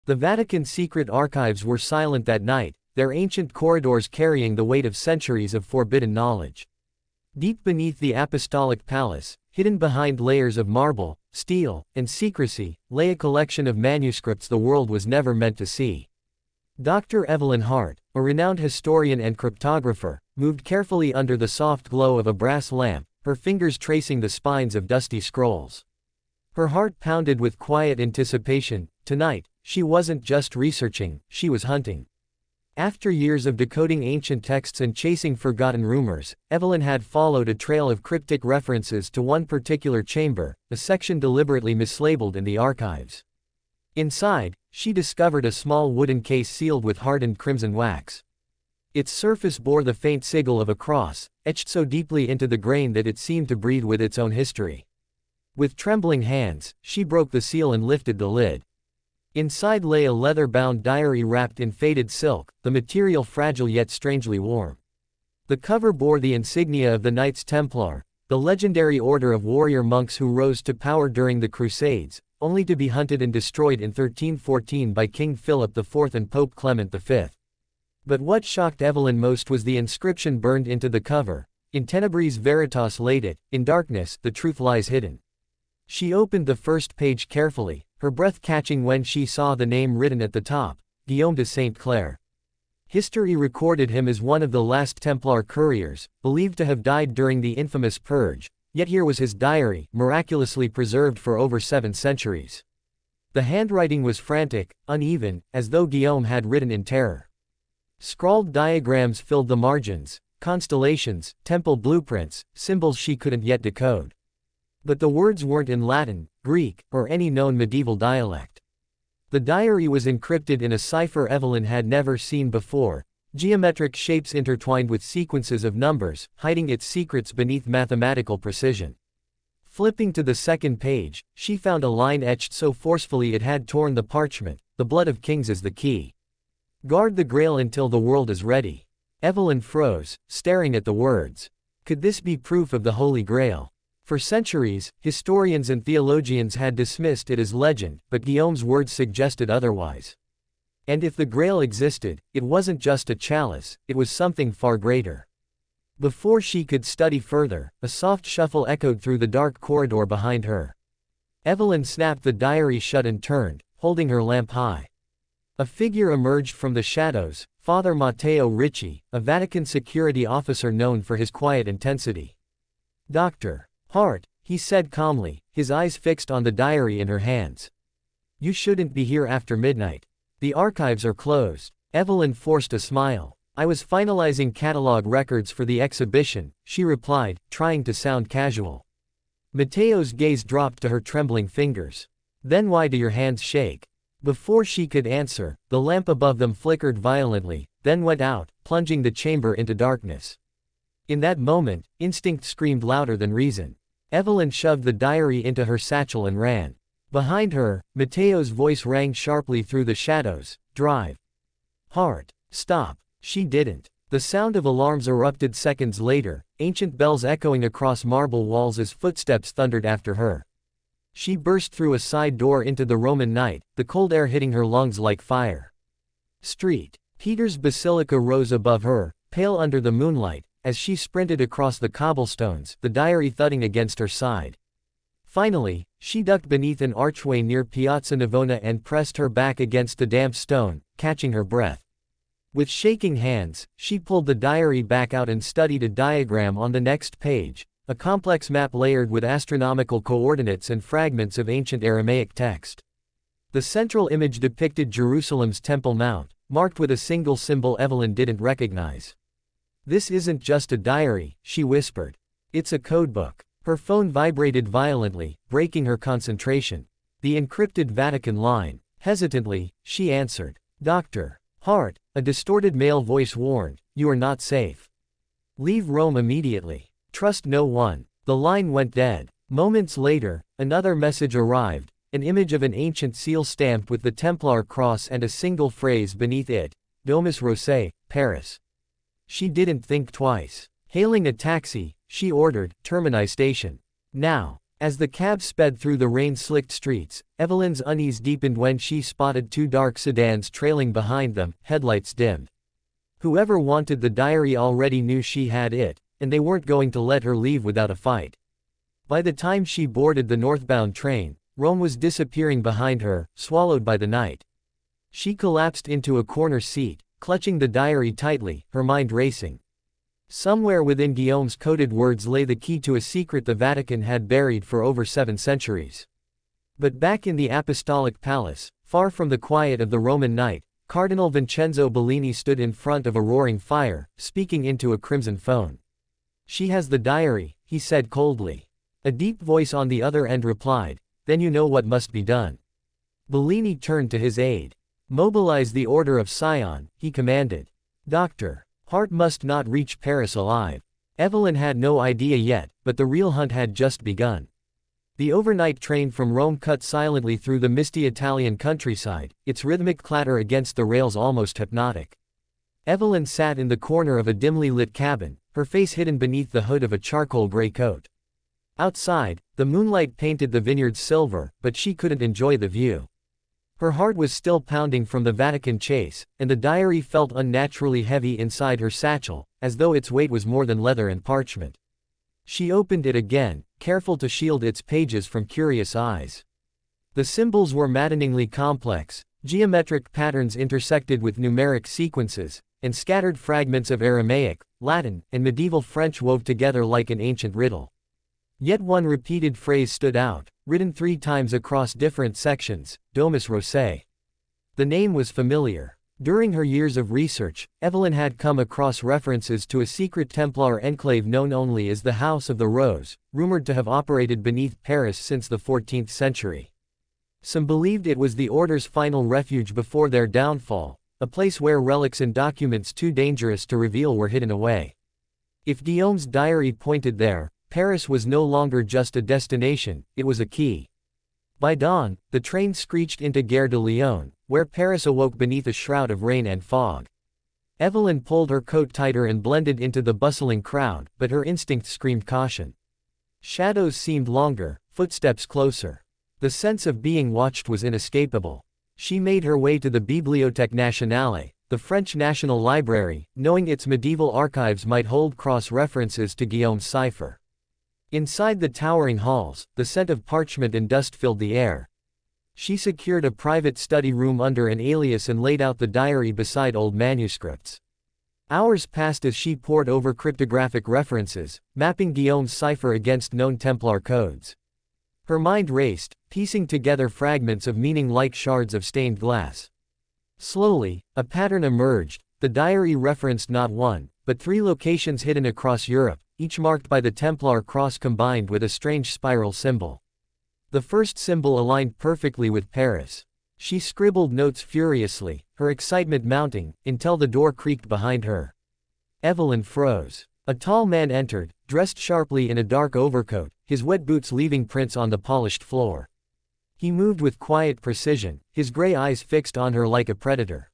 The Vatican's secret archives were silent that night, their ancient corridors carrying the weight of centuries of forbidden knowledge. Deep beneath the apostolic palace, hidden behind layers of marble, steel, and secrecy, lay a collection of manuscripts the world was never meant to see. Dr. Evelyn Hart, a renowned historian and cryptographer, moved carefully under the soft glow of a brass lamp, her fingers tracing the spines of dusty scrolls. Her heart pounded with quiet anticipation. Tonight, she wasn't just researching, she was hunting. After years of decoding ancient texts and chasing forgotten rumors, Evelyn had followed a trail of cryptic references to one particular chamber, a section deliberately mislabeled in the archives. Inside, she discovered a small wooden case sealed with hardened crimson wax. Its surface bore the faint sigil of a cross, etched so deeply into the grain that it seemed to breathe with its own history. With trembling hands, she broke the seal and lifted the lid. Inside lay a leather-bound diary wrapped in faded silk, the material fragile yet strangely warm. The cover bore the insignia of the Knights Templar, the legendary order of warrior monks who rose to power during the Crusades, only to be hunted and destroyed in 1314 by King Philip IV and Pope Clement V. But what shocked Evelyn most was the inscription burned into the cover: "In tenebris veritas ladet, in darkness the truth lies hidden." She opened the first page carefully, her breath catching when she saw the name written at the top: Guillaume de Saint Clair. History recorded him as one of the last Templar couriers, believed to have died during the infamous Purge, yet here was his diary, miraculously preserved for over 7 centuries. The handwriting was frantic, uneven, as though Guillaume had written in terror. Scrawled diagrams filled the margins, constellations, temple blueprints, symbols she couldn't yet decode. But the words weren't in Latin, Greek, or any known medieval dialect. The diary was encrypted in a cipher Evelyn had never seen before, geometric shapes intertwined with sequences of numbers, hiding its secrets beneath mathematical precision. Flipping to the second page, she found a line etched so forcefully it had torn the parchment: "The blood of kings is the key. Guard the Grail until the world is ready." Evelyn froze, staring at the words. Could this be proof of the Holy Grail? For centuries, historians and theologians had dismissed it as legend, but Guillaume's words suggested otherwise. And if the Grail existed, it wasn't just a chalice, it was something far greater. Before she could study further, a soft shuffle echoed through the dark corridor behind her. Evelyn snapped the diary shut and turned, holding her lamp high. A figure emerged from the shadows: Father Matteo Ricci, a Vatican security officer known for his quiet intensity. "Dr. Hart," he said calmly, his eyes fixed on the diary in her hands. "You shouldn't be here after midnight. The archives are closed." Evelyn forced a smile. "I was finalizing catalog records for the exhibition," she replied, trying to sound casual. Matteo's gaze dropped to her trembling fingers. "Then why do your hands shake?" Before she could answer, the lamp above them flickered violently, then went out, plunging the chamber into darkness. In that moment, instinct screamed louder than reason. Evelyn shoved the diary into her satchel and ran. Behind her, Matteo's voice rang sharply through the shadows: "Drive. Hart. Stop." She didn't. The sound of alarms erupted seconds later, ancient bells echoing across marble walls as footsteps thundered after her. She burst through a side door into the Roman night, the cold air hitting her lungs like fire. St. Peter's Basilica rose above her, pale under the moonlight, as she sprinted across the cobblestones, the diary thudding against her side. Finally, she ducked beneath an archway near Piazza Navona and pressed her back against the damp stone, catching her breath. With shaking hands, she pulled the diary back out and studied a diagram on the next page, a complex map layered with astronomical coordinates and fragments of ancient Aramaic text. The central image depicted Jerusalem's Temple Mount, marked with a single symbol Evelyn didn't recognize. "This isn't just a diary," she whispered. "It's a codebook." Her phone vibrated violently, breaking her concentration. The encrypted Vatican line. Hesitantly, she answered. "Dr. Hart," a distorted male voice warned, "you are not safe. Leave Rome immediately. Trust no one." The line went dead. Moments later, another message arrived, an image of an ancient seal stamped with the Templar cross and a single phrase beneath it: "Domus Rosae, Paris." She didn't think twice. Hailing a taxi, she ordered, "Termini Station. Now." As the cab sped through the rain-slicked streets, Evelyn's unease deepened when she spotted two dark sedans trailing behind them, headlights dimmed. Whoever wanted the diary already knew she had it, and they weren't going to let her leave without a fight. By the time she boarded the northbound train, Rome was disappearing behind her, swallowed by the night. She collapsed into a corner seat, clutching the diary tightly, her mind racing. Somewhere within Guillaume's coded words lay the key to a secret the Vatican had buried for over 7 centuries. But back in the Apostolic Palace, far from the quiet of the Roman night, Cardinal Vincenzo Bellini stood in front of a roaring fire, speaking into a crimson phone. "She has the diary," he said coldly. A deep voice on the other end replied, "Then you know what must be done." Bellini turned to his aide. "Mobilize the Order of Sion," he commanded. Dr. Hart must not reach Paris alive. Evelyn had no idea yet, but the real hunt had just begun. The overnight train from Rome cut silently through the misty Italian countryside, its rhythmic clatter against the rails almost hypnotic. Evelyn sat in the corner of a dimly lit cabin, her face hidden beneath the hood of a charcoal gray coat. Outside, the moonlight painted the vineyards silver, but she couldn't enjoy the view. Her heart was still pounding from the Vatican chase, and the diary felt unnaturally heavy inside her satchel, as though its weight was more than leather and parchment. She opened it again, careful to shield its pages from curious eyes. The symbols were maddeningly complex, geometric patterns intersected with numeric sequences, and scattered fragments of Aramaic, Latin, and medieval French wove together like an ancient riddle. Yet one repeated phrase stood out, written 3 times across different sections, Domus Rosae. The name was familiar. During her years of research, Evelyn had come across references to a secret Templar enclave known only as the House of the Rose, rumored to have operated beneath Paris since the 14th century. Some believed it was the Order's final refuge before their downfall, a place where relics and documents too dangerous to reveal were hidden away. If Guillaume's diary pointed there, Paris was no longer just a destination, it was a key. By dawn, the train screeched into Gare de Lyon, where Paris awoke beneath a shroud of rain and fog. Evelyn pulled her coat tighter and blended into the bustling crowd, but her instinct screamed caution. Shadows seemed longer, footsteps closer. The sense of being watched was inescapable. She made her way to the Bibliothèque Nationale, the French National Library, knowing its medieval archives might hold cross-references to Guillaume's cipher. Inside the towering halls, the scent of parchment and dust filled the air. She secured a private study room under an alias and laid out the diary beside old manuscripts. Hours passed as she pored over cryptographic references, mapping Guillaume's cipher against known Templar codes. Her mind raced, piecing together fragments of meaning like shards of stained glass. Slowly, a pattern emerged. The diary referenced not 1, but 3 locations hidden across Europe, each marked by the Templar cross combined with a strange spiral symbol. The first symbol aligned perfectly with Paris. She scribbled notes furiously, her excitement mounting, until the door creaked behind her. Evelyn froze. A tall man entered, dressed sharply in a dark overcoat, his wet boots leaving prints on the polished floor. He moved with quiet precision, his gray eyes fixed on her like a predator.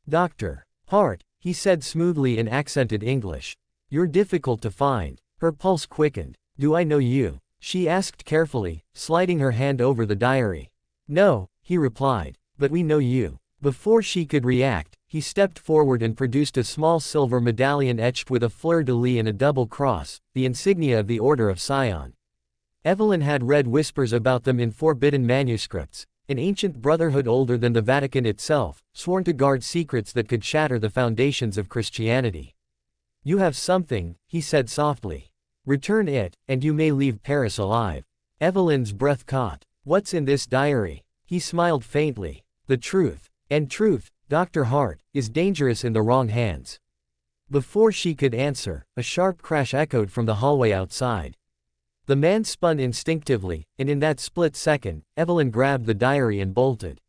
"Dr. Hart," he said smoothly in accented English. "You're difficult to find." Her pulse quickened. "Do I know you?" she asked carefully, sliding her hand over the diary. "No," he replied, "but we know you." Before she could react, he stepped forward and produced a small silver medallion etched with a fleur-de-lis and a double cross, the insignia of the Order of Sion. Evelyn had read whispers about them in forbidden manuscripts, an ancient brotherhood older than the Vatican itself, sworn to guard secrets that could shatter the foundations of Christianity. "You have something," he said softly. "Return it, and you may leave Paris alive." Evelyn's breath caught. "What's in this diary?" He smiled faintly. "The truth. And truth, Dr. Hart, is dangerous in the wrong hands." Before she could answer, a sharp crash echoed from the hallway outside. The man spun instinctively, and in that split second, Evelyn grabbed the diary and bolted.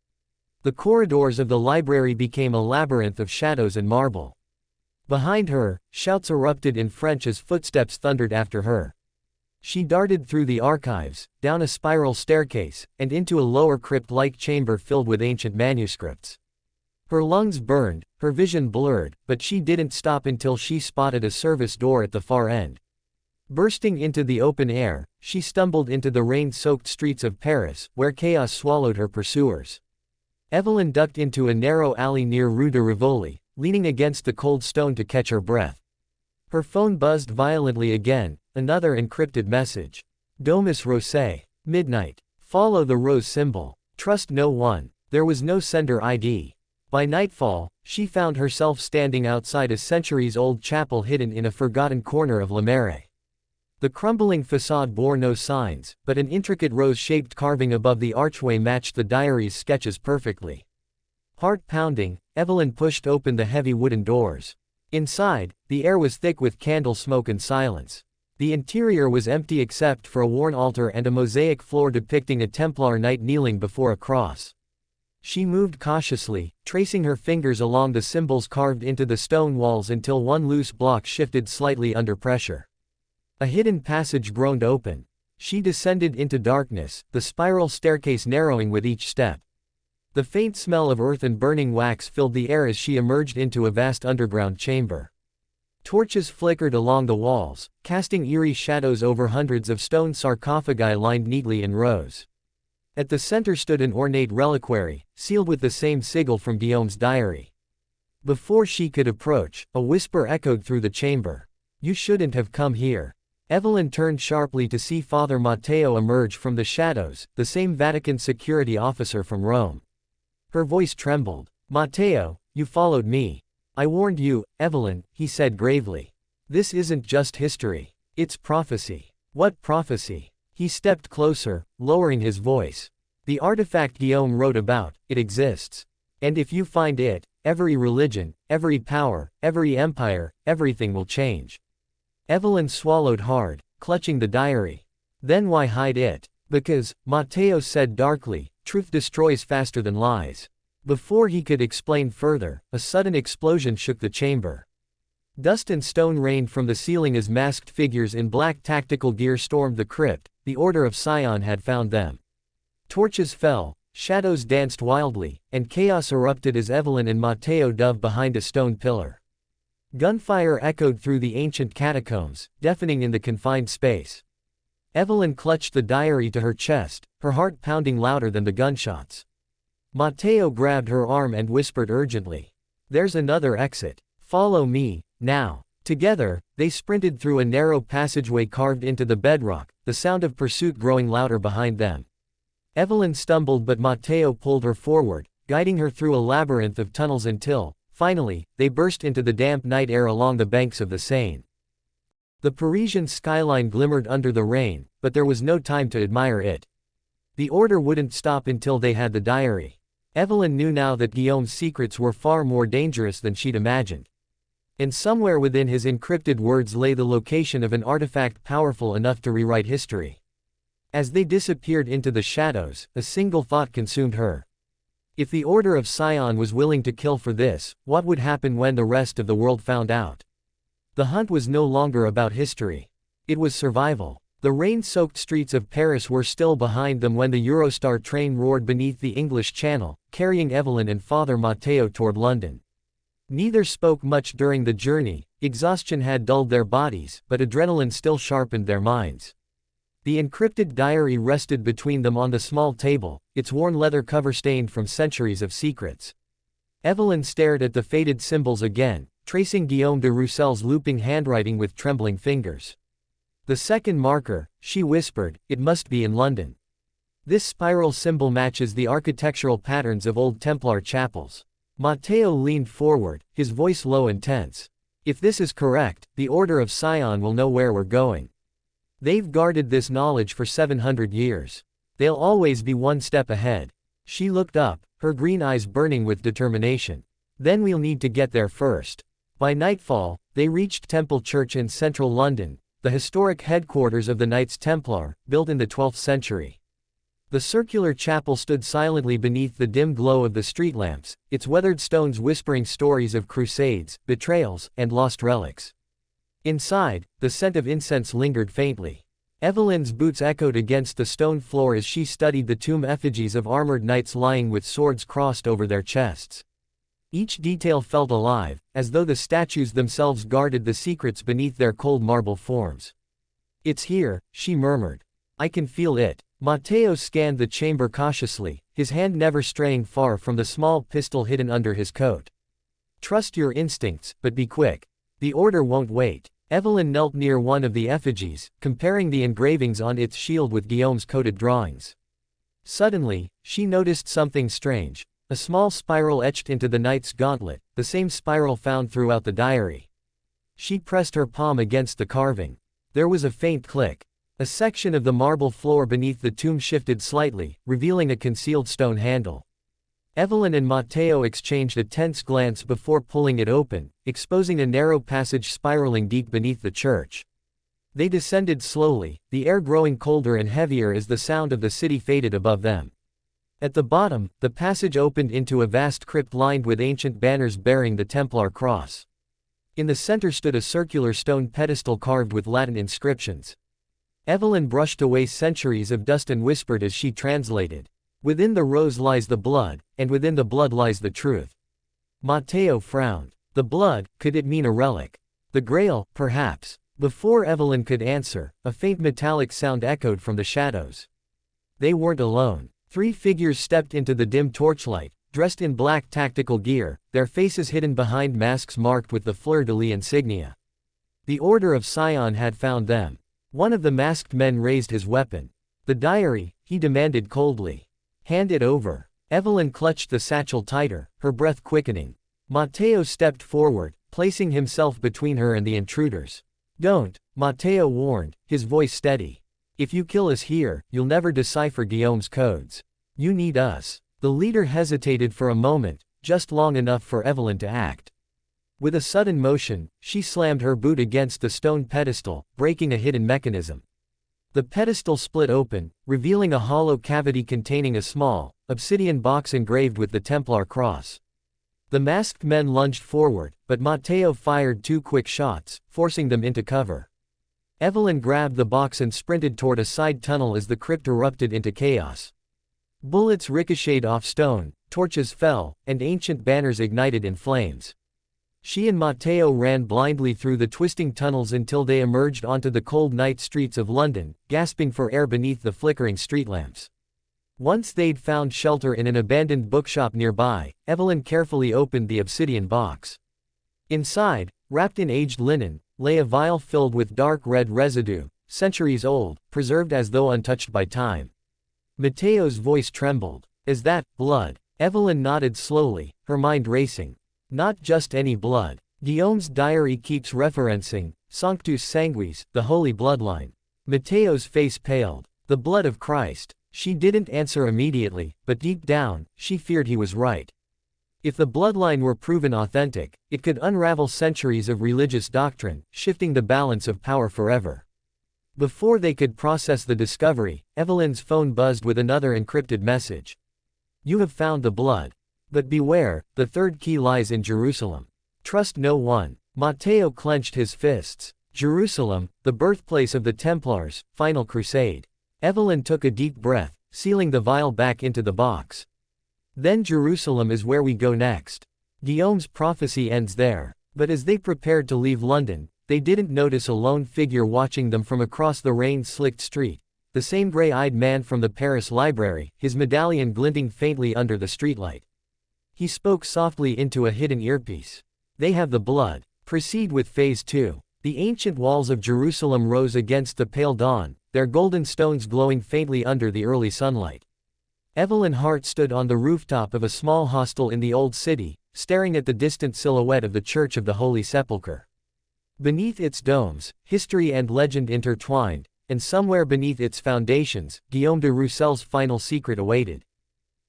The corridors of the library became a labyrinth of shadows and marble. Behind her, shouts erupted in French as footsteps thundered after her. She darted through the archives, down a spiral staircase, and into a lower crypt-like chamber filled with ancient manuscripts. Her lungs burned, her vision blurred, but she didn't stop until she spotted a service door at the far end. Bursting into the open air, she stumbled into the rain-soaked streets of Paris, where chaos swallowed her pursuers. Evelyn ducked into a narrow alley near Rue de Rivoli, leaning against the cold stone to catch her breath. Her phone buzzed violently again, another encrypted message. Domus Rosé. Midnight. Follow the rose symbol. Trust no one. There was no sender ID. By nightfall, she found herself standing outside a centuries-old chapel hidden in a forgotten corner of Le Marais. The crumbling facade bore no signs, but an intricate rose-shaped carving above the archway matched the diary's sketches perfectly. Heart pounding, Evelyn pushed open the heavy wooden doors. Inside, the air was thick with candle smoke and silence. The interior was empty except for a worn altar and a mosaic floor depicting a Templar knight kneeling before a cross. She moved cautiously, tracing her fingers along the symbols carved into the stone walls until one loose block shifted slightly under pressure. A hidden passage groaned open. She descended into darkness, the spiral staircase narrowing with each step. The faint smell of earth and burning wax filled the air as she emerged into a vast underground chamber. Torches flickered along the walls, casting eerie shadows over hundreds of stone sarcophagi lined neatly in rows. At the center stood an ornate reliquary, sealed with the same sigil from Guillaume's diary. Before she could approach, a whisper echoed through the chamber. "You shouldn't have come here." Evelyn turned sharply to see Father Matteo emerge from the shadows, the same Vatican security officer from Rome. Her voice trembled. "Matteo, you followed me. I warned you, Evelyn," he said gravely. "This isn't just history. It's prophecy." "What prophecy?" He stepped closer, lowering his voice. "The artifact Guillaume wrote about, it exists. And if you find it, every religion, every power, every empire, everything will change." Evelyn swallowed hard, clutching the diary. "Then why hide it?" "Because," Matteo said darkly, "truth destroys faster than lies." Before he could explain further, a sudden explosion shook the chamber. Dust and stone rained from the ceiling as masked figures in black tactical gear stormed the crypt. The Order of Sion had found them. Torches fell, shadows danced wildly, and chaos erupted as Evelyn and Matteo dove behind a stone pillar. Gunfire echoed through the ancient catacombs, deafening in the confined space. Evelyn clutched the diary to her chest, her heart pounding louder than the gunshots. Matteo grabbed her arm and whispered urgently. "There's another exit. Follow me, now." Together, they sprinted through a narrow passageway carved into the bedrock, the sound of pursuit growing louder behind them. Evelyn stumbled but Matteo pulled her forward, guiding her through a labyrinth of tunnels until, finally, they burst into the damp night air along the banks of the Seine. The Parisian skyline glimmered under the rain, but there was no time to admire it. The order wouldn't stop until they had the diary. Evelyn knew now that Guillaume's secrets were far more dangerous than she'd imagined. And somewhere within his encrypted words lay the location of an artifact powerful enough to rewrite history. As they disappeared into the shadows, a single thought consumed her. If the Order of Sion was willing to kill for this, what would happen when the rest of the world found out? The hunt was no longer about history. It was survival. The rain-soaked streets of Paris were still behind them when the Eurostar train roared beneath the English Channel, carrying Evelyn and Father Matteo toward London. Neither spoke much during the journey. Exhaustion had dulled their bodies, but adrenaline still sharpened their minds. The encrypted diary rested between them on the small table, its worn leather cover stained from centuries of secrets. Evelyn stared at the faded symbols again, tracing Guillaume de Roussel's looping handwriting with trembling fingers. "The second marker," she whispered, "it must be in London. This spiral symbol matches the architectural patterns of old Templar chapels." Matteo leaned forward, his voice low and tense. "If this is correct, the Order of Sion will know where we're going. They've guarded this knowledge for 700 years. They'll always be one step ahead." She looked up, her green eyes burning with determination. "Then we'll need to get there first." By nightfall, they reached Temple Church in central London, the historic headquarters of the Knights Templar, built in the 12th century. The circular chapel stood silently beneath the dim glow of the street lamps, its weathered stones whispering stories of crusades, betrayals, and lost relics. Inside, the scent of incense lingered faintly. Evelyn's boots echoed against the stone floor as she studied the tomb effigies of armored knights lying with swords crossed over their chests. Each detail felt alive, as though the statues themselves guarded the secrets beneath their cold marble forms. It's here, she murmured. I can feel it. Matteo scanned the chamber cautiously, his hand never straying far from the small pistol hidden under his coat. Trust your instincts, but be quick. The order won't wait. Evelyn knelt near one of the effigies, comparing the engravings on its shield with Guillaume's coded drawings. Suddenly, she noticed something strange. A small spiral etched into the knight's gauntlet, the same spiral found throughout the diary. She pressed her palm against the carving. There was a faint click. A section of the marble floor beneath the tomb shifted slightly, revealing a concealed stone handle. Evelyn and Matteo exchanged a tense glance before pulling it open, exposing a narrow passage spiraling deep beneath the church. They descended slowly, the air growing colder and heavier as the sound of the city faded above them. At the bottom, the passage opened into a vast crypt lined with ancient banners bearing the Templar cross. In the center stood a circular stone pedestal carved with Latin inscriptions. Evelyn brushed away centuries of dust and whispered as she translated. Within the rose lies the blood, and within the blood lies the truth. Matteo frowned. The blood, could it mean a relic? The Grail, perhaps. Before Evelyn could answer, a faint metallic sound echoed from the shadows. They weren't alone. 3 figures stepped into the dim torchlight, dressed in black tactical gear, their faces hidden behind masks marked with the fleur-de-lis insignia. The Order of Sion had found them. One of the masked men raised his weapon. The diary, he demanded coldly. Hand it over. Evelyn clutched the satchel tighter, her breath quickening. Matteo stepped forward, placing himself between her and the intruders. Don't, Matteo warned, his voice steady. If you kill us here, you'll never decipher Guillaume's codes. You need us. The leader hesitated for a moment, just long enough for Evelyn to act. With a sudden motion, she slammed her boot against the stone pedestal, breaking a hidden mechanism. The pedestal split open, revealing a hollow cavity containing a small, obsidian box engraved with the Templar cross. The masked men lunged forward, but Matteo fired 2 quick shots, forcing them into cover. Evelyn grabbed the box and sprinted toward a side tunnel as the crypt erupted into chaos. Bullets ricocheted off stone, torches fell, and ancient banners ignited in flames. She and Matteo ran blindly through the twisting tunnels until they emerged onto the cold night streets of London, gasping for air beneath the flickering street lamps. Once they'd found shelter in an abandoned bookshop nearby, Evelyn carefully opened the obsidian box. Inside, wrapped in aged linen, lay a vial filled with dark red residue, centuries old, preserved as though untouched by time. Matteo's voice trembled. Is that blood? Evelyn nodded slowly, her mind racing. Not just any blood. Guillaume's diary keeps referencing Sanctus Sanguis, the Holy Bloodline. Matteo's face paled. The blood of Christ. She didn't answer immediately, but deep down, she feared he was right. If the bloodline were proven authentic, it could unravel centuries of religious doctrine, shifting the balance of power forever. Before they could process the discovery, Evelyn's phone buzzed with another encrypted message. You have found the blood. But beware, the 3rd key lies in Jerusalem. Trust no one. Matteo clenched his fists. Jerusalem, the birthplace of the Templars' final crusade. Evelyn took a deep breath, sealing the vial back into the box. Then Jerusalem is where we go next. Guillaume's prophecy ends there. But as they prepared to leave London, they didn't notice a lone figure watching them from across the rain-slicked street. The same gray-eyed man from the Paris library, his medallion glinting faintly under the streetlight. He spoke softly into a hidden earpiece. They have the blood. Proceed with Phase 2. The ancient walls of Jerusalem rose against the pale dawn, their golden stones glowing faintly under the early sunlight. Evelyn Hart stood on the rooftop of a small hostel in the old city, staring at the distant silhouette of the Church of the Holy Sepulchre. Beneath its domes, history and legend intertwined, and somewhere beneath its foundations, Guillaume de Roussel's final secret awaited.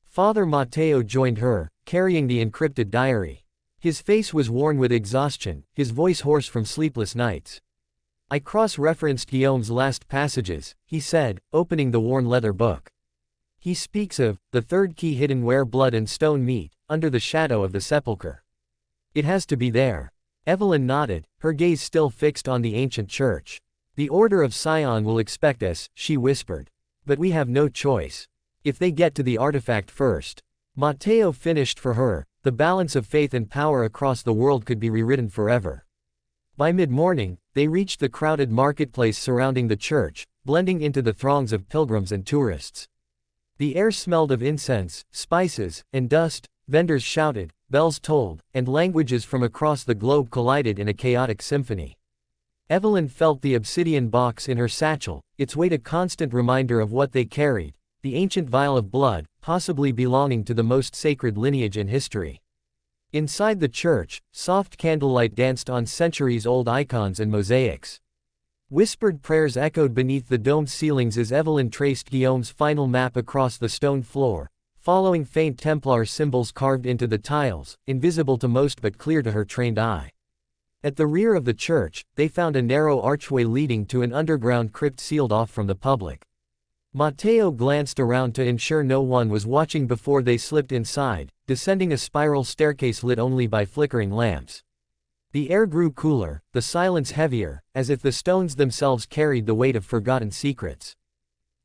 Father Matteo joined her, carrying the encrypted diary. His face was worn with exhaustion, his voice hoarse from sleepless nights. I cross-referenced Guillaume's last passages, he said, opening the worn leather book. He speaks of the 3rd key hidden where blood and stone meet, under the shadow of the sepulchre. It has to be there. Evelyn nodded, her gaze still fixed on the ancient church. The Order of Sion will expect us, she whispered. But we have no choice. If they get to the artifact first. Matteo finished for her, the balance of faith and power across the world could be rewritten forever. By mid-morning, they reached the crowded marketplace surrounding the church, blending into the throngs of pilgrims and tourists. The air smelled of incense, spices, and dust. Vendors shouted, bells tolled, and languages from across the globe collided in a chaotic symphony. Evelyn felt the obsidian box in her satchel, its weight a constant reminder of what they carried, the ancient vial of blood, possibly belonging to the most sacred lineage in history. Inside the church, soft candlelight danced on centuries-old icons and mosaics. Whispered prayers echoed beneath the domed ceilings as Evelyn traced Guillaume's final map across the stone floor, following faint Templar symbols carved into the tiles, invisible to most but clear to her trained eye. At the rear of the church, they found a narrow archway leading to an underground crypt sealed off from the public. Matteo glanced around to ensure no one was watching before they slipped inside, descending a spiral staircase lit only by flickering lamps. The air grew cooler, the silence heavier, as if the stones themselves carried the weight of forgotten secrets.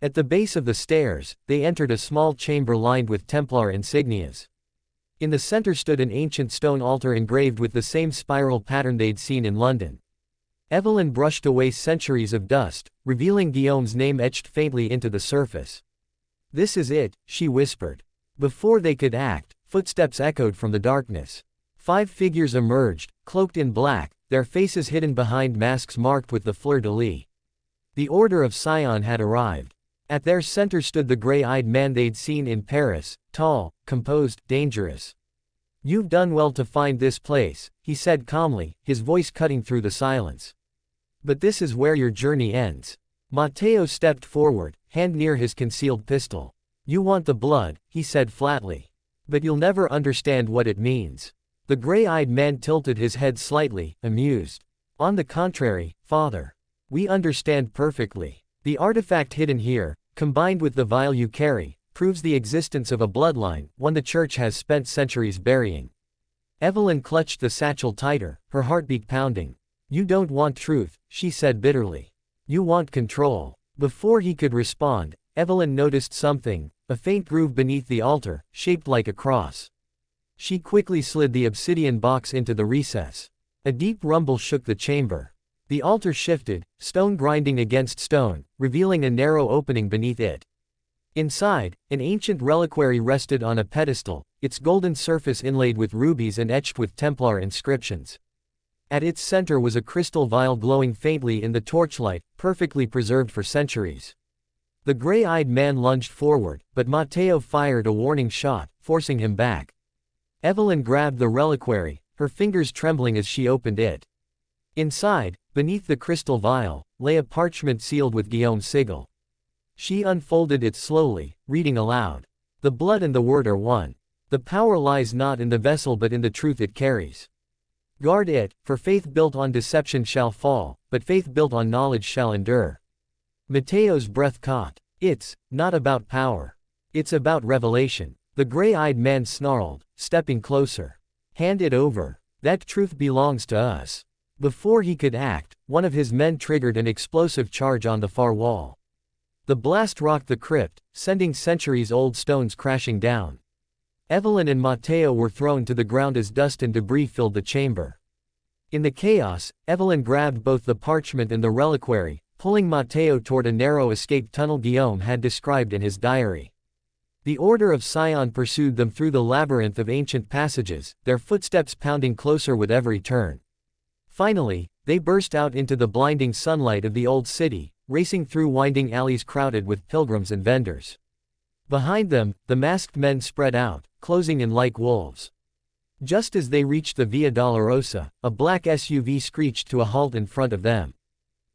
At the base of the stairs, they entered a small chamber lined with Templar insignias. In the center stood an ancient stone altar engraved with the same spiral pattern they'd seen in London. Evelyn brushed away centuries of dust, revealing Guillaume's name etched faintly into the surface. "This is it," she whispered. Before they could act, footsteps echoed from the darkness. 5 figures emerged, cloaked in black, their faces hidden behind masks marked with the fleur-de-lis. The Order of Sion had arrived. At their center stood the gray-eyed man they'd seen in Paris, tall, composed, dangerous. "You've done well to find this place," he said calmly, his voice cutting through the silence. "But this is where your journey ends." Matteo stepped forward, hand near his concealed pistol. "You want the blood," he said flatly. "But you'll never understand what it means." The gray-eyed man tilted his head slightly, amused. "On the contrary, Father. We understand perfectly. The artifact hidden here, combined with the vial you carry, proves the existence of a bloodline, one the Church has spent centuries burying." Evelyn clutched the satchel tighter, her heartbeat pounding. "You don't want truth," she said bitterly. "You want control." Before he could respond, Evelyn noticed something, a faint groove beneath the altar, shaped like a cross. She quickly slid the obsidian box into the recess. A deep rumble shook the chamber. The altar shifted, stone grinding against stone, revealing a narrow opening beneath it. Inside, an ancient reliquary rested on a pedestal, its golden surface inlaid with rubies and etched with Templar inscriptions. At its center was a crystal vial glowing faintly in the torchlight, perfectly preserved for centuries. The gray-eyed man lunged forward, but Matteo fired a warning shot, forcing him back. Evelyn grabbed the reliquary, her fingers trembling as she opened it. Inside, beneath the crystal vial, lay a parchment sealed with Guillaume's sigil. She unfolded it slowly, reading aloud. "The blood and the word are one. The power lies not in the vessel but in the truth it carries. Guard it, for faith built on deception shall fall, but faith built on knowledge shall endure." Matteo's breath caught. "It's not about power. It's about revelation." The gray-eyed man snarled, stepping closer. "Hand it over. That truth belongs to us." Before he could act, one of his men triggered an explosive charge on the far wall. The blast rocked the crypt, sending centuries-old stones crashing down. Evelyn and Matteo were thrown to the ground as dust and debris filled the chamber. In the chaos, Evelyn grabbed both the parchment and the reliquary, pulling Matteo toward a narrow escape tunnel Guillaume had described in his diary. The Order of Sion pursued them through the labyrinth of ancient passages, their footsteps pounding closer with every turn. Finally, they burst out into the blinding sunlight of the old city, racing through winding alleys crowded with pilgrims and vendors. Behind them, the masked men spread out, closing in like wolves. Just as they reached the Via Dolorosa, a black SUV screeched to a halt in front of them.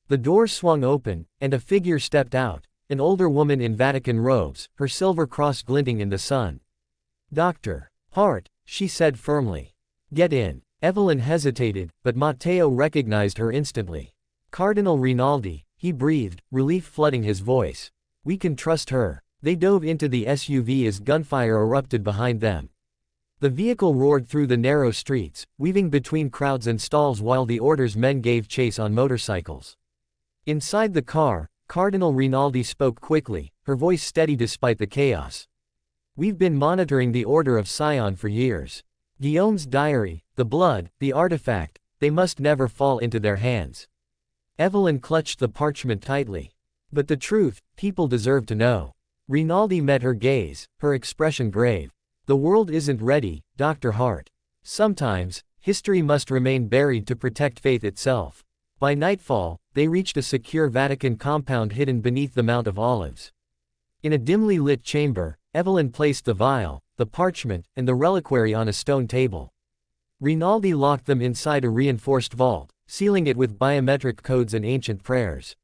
The door swung open, and a figure stepped out, an older woman in Vatican robes, her silver cross glinting in the sun. "Dr. Hart," she said firmly. "Get in." Evelyn hesitated, but Matteo recognized her instantly. "Cardinal Rinaldi," he breathed, relief flooding his voice. "We can trust her." They dove into the SUV as gunfire erupted behind them. The vehicle roared through the narrow streets, weaving between crowds and stalls while the Order's men gave chase on motorcycles. Inside the car, Cardinal Rinaldi spoke quickly, her voice steady despite the chaos. "We've been monitoring the Order of Sion for years. Guillaume's diary, the blood, the artifact, they must never fall into their hands. Evelyn clutched the parchment tightly. But the truth, people deserve to know. Rinaldi met her gaze, her expression grave. The world isn't ready, Dr. Hart. Sometimes, history must remain buried to protect faith itself. By nightfall, they reached a secure Vatican compound hidden beneath the Mount of Olives. In a dimly lit chamber, Evelyn placed the vial, the parchment, and the reliquary on a stone table. Rinaldi locked them inside a reinforced vault, sealing it with biometric codes and ancient prayers.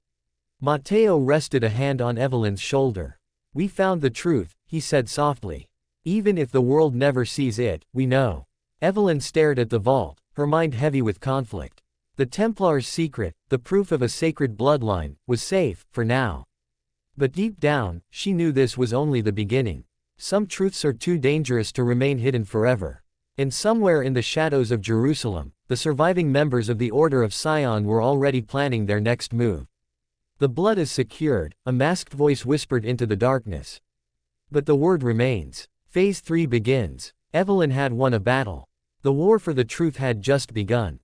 Matteo rested a hand on Evelyn's shoulder. "We found the truth," he said softly. "Even if the world never sees it, we know." Evelyn stared at the vault, her mind heavy with conflict. The Templars' secret, the proof of a sacred bloodline, was safe, for now. But deep down, she knew this was only the beginning. Some truths are too dangerous to remain hidden forever. And somewhere in the shadows of Jerusalem, the surviving members of the Order of Sion were already planning their next move. "The blood is secured," a masked voice whispered into the darkness. "But the word remains. Phase 3 begins." Evelyn had won a battle. The war for the truth had just begun.